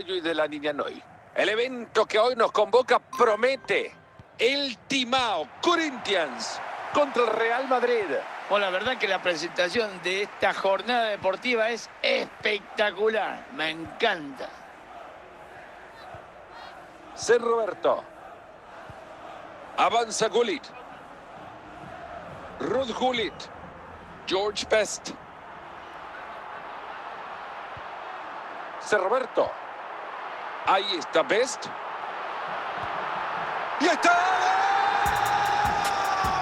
y de la niña Noy. El evento que hoy nos convoca promete el Timao Corinthians contra el Real Madrid. Bueno, la verdad que la presentación de esta jornada deportiva es espectacular. Me encanta. Ser Roberto. Avanza Gullit. Ruth Gullit. George Best. Ser Roberto. Ahí está Best. ¡Y está!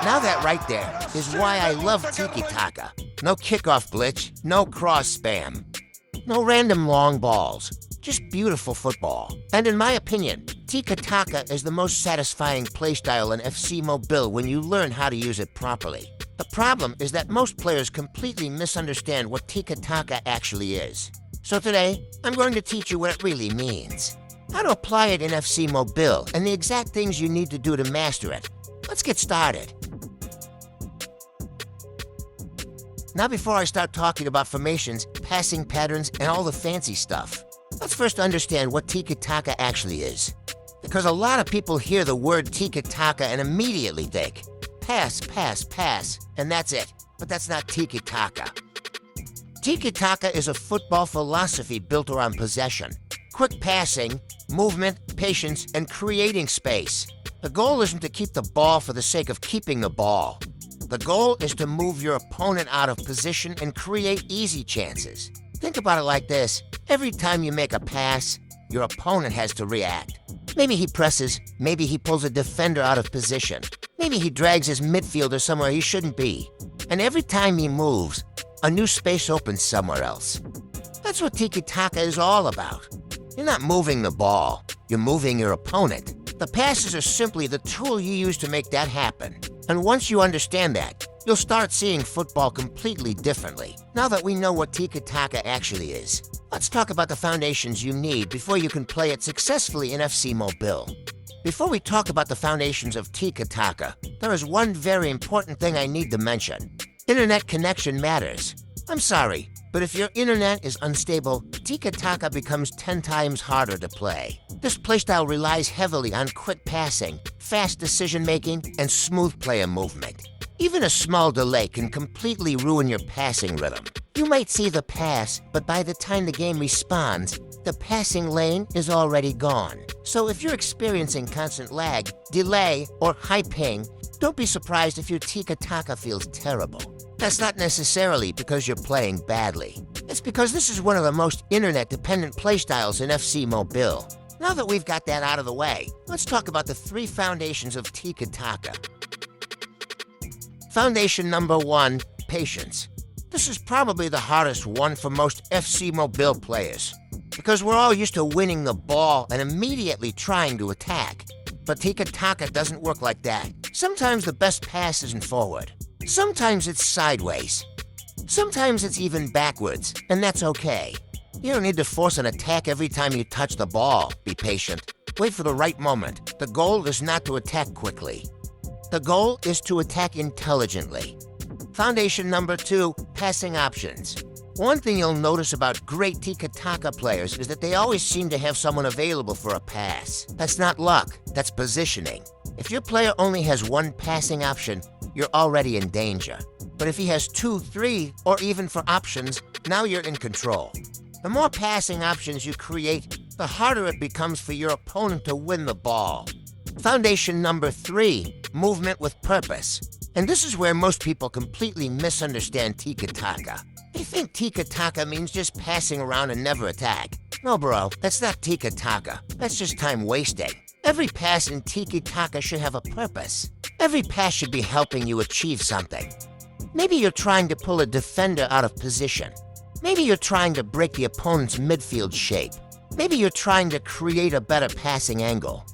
Now that right there is why I love Tiki Taka. No kickoff blitz, no cross spam, no random long balls, just beautiful football. And in my opinion, Tiki Taka is the most satisfying playstyle in FC Mobile when you learn how to use it properly. The problem is that most players completely misunderstand what Tiki Taka actually is. So today, I'm going to teach you what it really means, how to apply it in FC Mobile, and the exact things you need to do to master it. Let's get started. Now before I start talking about formations, passing patterns, and all the fancy stuff, let's first understand what Tiki Taka actually is. Because a lot of people hear the word Tiki Taka and immediately think, pass, pass, pass, and that's it. But that's not Tiki Taka. Tiki Taka is a football philosophy built around possession, quick passing, movement, patience, and creating space. The goal isn't to keep the ball for the sake of keeping the ball. The goal is to move your opponent out of position and create easy chances. Think about it like this. Every time you make a pass, your opponent has to react. Maybe he presses, maybe he pulls a defender out of position. Maybe he drags his midfielder somewhere he shouldn't be. And every time he moves, a new space opens somewhere else. That's what Tiki Taka is all about. You're not moving the ball, you're moving your opponent. The passes are simply the tool you use to make that happen. And once you understand that, you'll start seeing football completely differently. Now that we know what Tiki Taka actually is, let's talk about the foundations you need before you can play it successfully in FC Mobile. Before we talk about the foundations of Tiki Taka, there is one very important thing I need to mention. Internet connection matters. I'm sorry, but if your internet is unstable, Tiki Taka becomes 10 times harder to play. This playstyle relies heavily on quick passing, fast decision-making, and smooth player movement. Even a small delay can completely ruin your passing rhythm. You might see the pass, but by the time the game responds, the passing lane is already gone. So if you're experiencing constant lag, delay, or high ping, don't be surprised if your Tiki Taka feels terrible. That's not necessarily because you're playing badly. It's because this is one of the most internet-dependent playstyles in FC Mobile. Now that we've got that out of the way, let's talk about the 3 foundations of Tiki Taka. Foundation number 1, patience. This is probably the hardest one for most FC Mobile players, because we're all used to winning the ball and immediately trying to attack. But Tiki Taka doesn't work like that. Sometimes the best pass isn't forward. Sometimes it's sideways. Sometimes it's even backwards, and that's okay. You don't need to force an attack every time you touch the ball. Be patient. Wait for the right moment. The goal is not to attack quickly. The goal is to attack intelligently. Foundation number 2, passing options. One thing you'll notice about great Tiki Taka players is that they always seem to have someone available for a pass. That's not luck, that's positioning. If your player only has one passing option, you're already in danger. But if he has 2, 3, or even 4 options, now you're in control. The more passing options you create, the harder it becomes for your opponent to win the ball. Foundation number 3, movement with purpose. And this is where most people completely misunderstand Tiki Taka. They think Tiki Taka means just passing around and never attack. No, bro, that's not Tiki Taka. That's just time wasting. Every pass in Tiki Taka should have a purpose. Every pass should be helping you achieve something. Maybe you're trying to pull a defender out of position. Maybe you're trying to break the opponent's midfield shape. Maybe you're trying to create a better passing angle.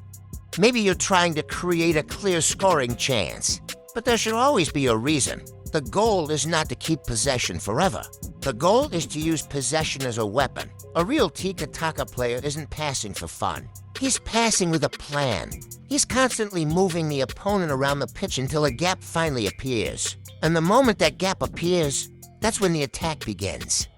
Maybe you're trying to create a clear scoring chance. But there should always be a reason. The goal is not to keep possession forever. The goal is to use possession as a weapon. A real Tiki Taka player isn't passing for fun. He's passing with a plan. He's constantly moving the opponent around the pitch until a gap finally appears. And the moment that gap appears, that's when the attack begins.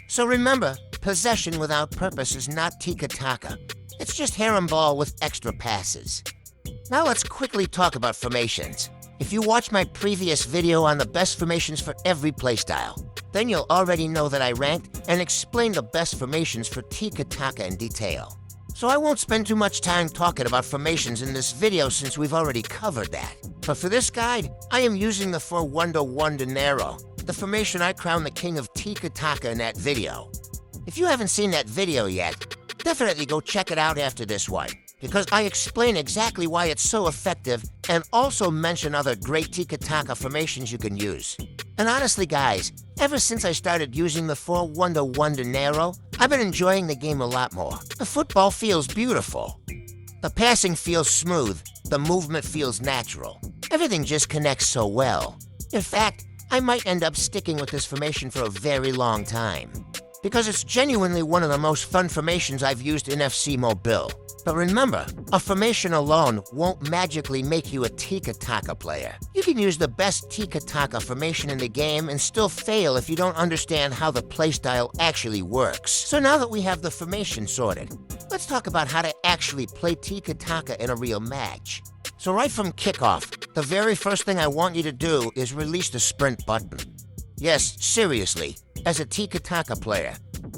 So remember, possession without purpose is not Tiki Taka. It's just harem ball with extra passes. Now let's quickly talk about formations. If you watch my previous video on the best formations for every playstyle, then you'll already know that I ranked and explained the best formations for Tiki Taka in detail. So I won't spend too much time talking about formations in this video since we've already covered that. But for this guide, I am using the 4-1-1 dinero, the formation I crowned the king of Tiki Taka in that video. If you haven't seen that video yet, definitely go check it out after this one, because I explain exactly why it's so effective and also mention other great Tiki Taka formations you can use. And honestly guys, ever since I started using the 4-1-1 dinero, I've been enjoying the game a lot more. The football feels beautiful. The passing feels smooth. The movement feels natural. Everything just connects so well. In fact, I might end up sticking with this formation for a very long time, because it's genuinely one of the most fun formations I've used in FC Mobile. But remember, a formation alone won't magically make you a Tiki Taka player. You can use the best Tiki Taka formation in the game and still fail if you don't understand how the playstyle actually works. So now that we have the formation sorted, let's talk about how to actually play Tiki Taka in a real match. So right from kickoff, the very first thing I want you to do is release the sprint button. Yes, seriously, as a Tiki Taka player,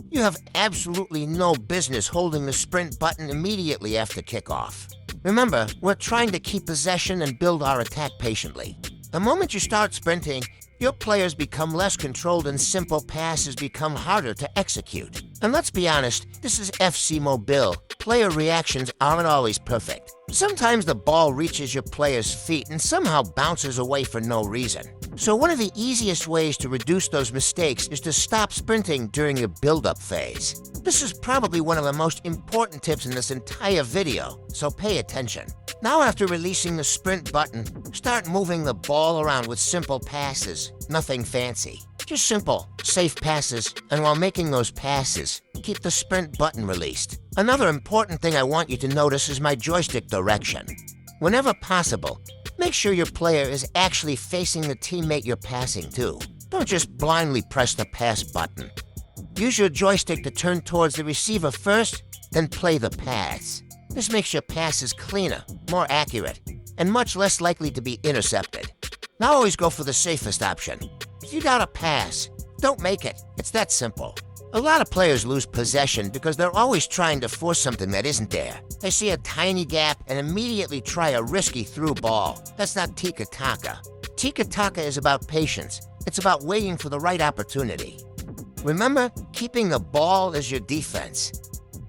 you have absolutely no business holding the sprint button immediately after kickoff. Remember, we're trying to keep possession and build our attack patiently. The moment you start sprinting, your players become less controlled and simple passes become harder to execute. And let's be honest, this is FC Mobile. Player reactions aren't always perfect. Sometimes the ball reaches your player's feet and somehow bounces away for no reason. So one of the easiest ways to reduce those mistakes is to stop sprinting during your build-up phase. This is probably one of the most important tips in this entire video, so pay attention. Now after releasing the sprint button, start moving the ball around with simple passes, nothing fancy. Just simple, safe passes, and while making those passes, keep the sprint button released. Another important thing I want you to notice is my joystick direction. Whenever possible, make sure your player is actually facing the teammate you're passing to. Don't just blindly press the pass button. Use your joystick to turn towards the receiver first, then play the pass. This makes your passes cleaner, more accurate, and much less likely to be intercepted. Now always go for the safest option. If you doubt a pass, don't make it. It's that simple. A lot of players lose possession because they're always trying to force something that isn't there. They see a tiny gap and immediately try a risky through ball. That's not Tiki Taka. Tiki Taka is about patience. It's about waiting for the right opportunity. Remember, keeping the ball is your defense.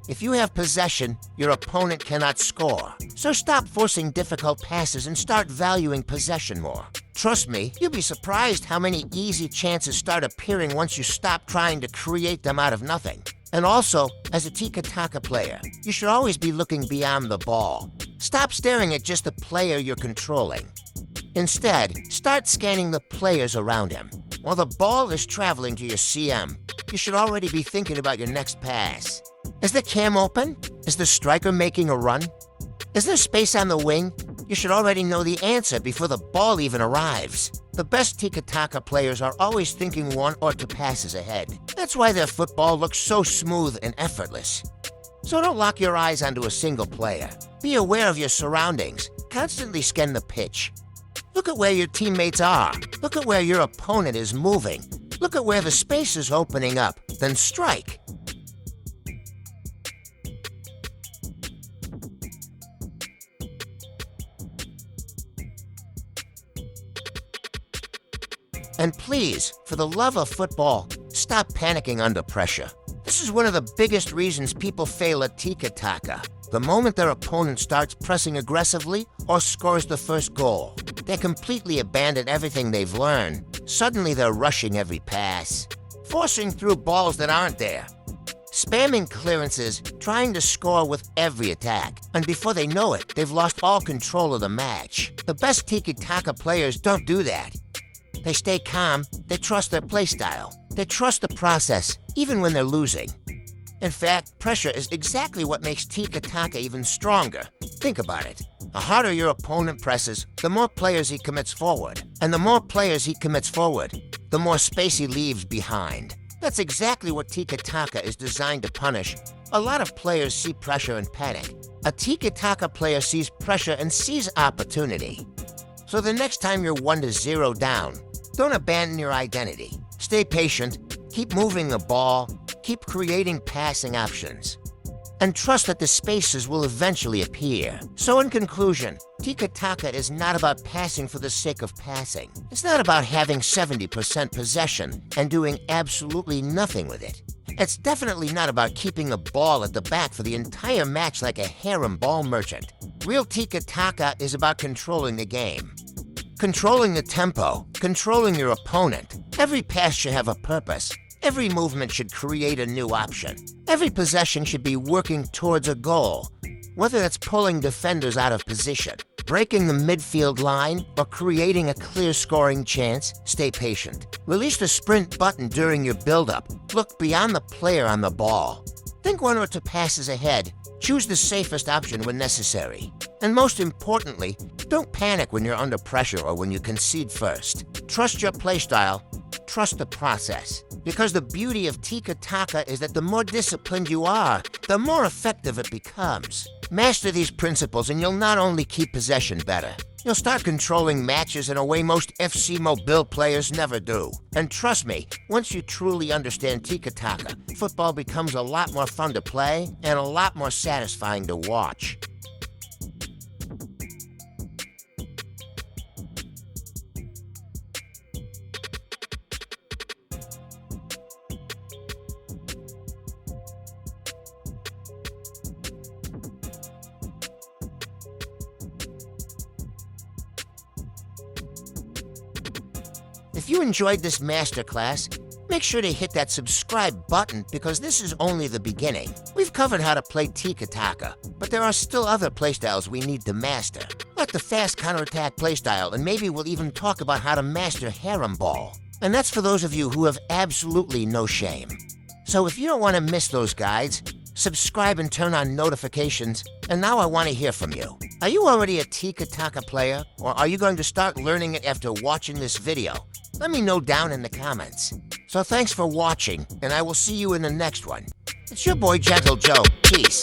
If you have possession, your opponent cannot score. So stop forcing difficult passes and start valuing possession more. Trust me, you'll be surprised how many easy chances start appearing once you stop trying to create them out of nothing. And also, as a Tiki Taka player, you should always be looking beyond the ball. Stop staring at just the player you're controlling. Instead, start scanning the players around him. While the ball is traveling to your CM, you should already be thinking about your next pass. Is the cam open? Is the striker making a run? Is there space on the wing? You should already know the answer before the ball even arrives. The best Tiki Taka players are always thinking one or two passes ahead. That's why their football looks so smooth and effortless. So don't lock your eyes onto a single player. Be aware of your surroundings. Constantly scan the pitch. Look at where your teammates are. Look at where your opponent is moving. Look at where the space is opening up. Then strike. And please, for the love of football, stop panicking under pressure. This is one of the biggest reasons people fail at Tiki Taka. The moment their opponent starts pressing aggressively or scores the first goal, they completely abandon everything they've learned. Suddenly they're rushing every pass, forcing through balls that aren't there, spamming clearances, trying to score with every attack. And before they know it, they've lost all control of the match. The best Tiki Taka players don't do that. They stay calm, they trust their playstyle, they trust the process, even when they're losing. In fact, pressure is exactly what makes Tiki Taka even stronger. Think about it. The harder your opponent presses, the more players he commits forward. And the more players he commits forward, the more space he leaves behind. That's exactly what Tiki Taka is designed to punish. A lot of players see pressure and panic. A Tiki Taka player sees pressure and sees opportunity. So the next time you're 1-0 down, don't abandon your identity. Stay patient, keep moving the ball, keep creating passing options, and trust that the spaces will eventually appear. So in conclusion, Tiki Taka is not about passing for the sake of passing. It's not about having 70% possession and doing absolutely nothing with it. It's definitely not about keeping the ball at the back for the entire match like a harem ball merchant. Real Tiki Taka is about controlling the game. Controlling the tempo, controlling your opponent. Every pass should have a purpose. Every movement should create a new option. Every possession should be working towards a goal, whether that's pulling defenders out of position, breaking the midfield line, or creating a clear scoring chance. Stay patient. Release the sprint button during your build-up. Look beyond the player on the ball. Think 1 or 2 passes ahead. Choose the safest option when necessary. And most importantly, don't panic when you're under pressure or when you concede first. Trust your playstyle. Trust the process. Because the beauty of Tiki Taka is that the more disciplined you are, the more effective it becomes. Master these principles and you'll not only keep possession better, you'll start controlling matches in a way most FC Mobile players never do. And trust me, once you truly understand Tiki Taka, football becomes a lot more fun to play and a lot more satisfying to watch. If you enjoyed this masterclass, make sure to hit that subscribe button because this is only the beginning. We've covered how to play Tiki Taka, but there are still other playstyles we need to master, like the fast counterattack playstyle, and maybe we'll even talk about how to master harem ball. And that's for those of you who have absolutely no shame. So if you don't want to miss those guides, subscribe and turn on notifications, and now I want to hear from you. Are you already a Tiki Taka player, or are you going to start learning it after watching this video? Let me know down in the comments. So thanks for watching, and I will see you in the next one. It's your boy Gentle Joe. Peace.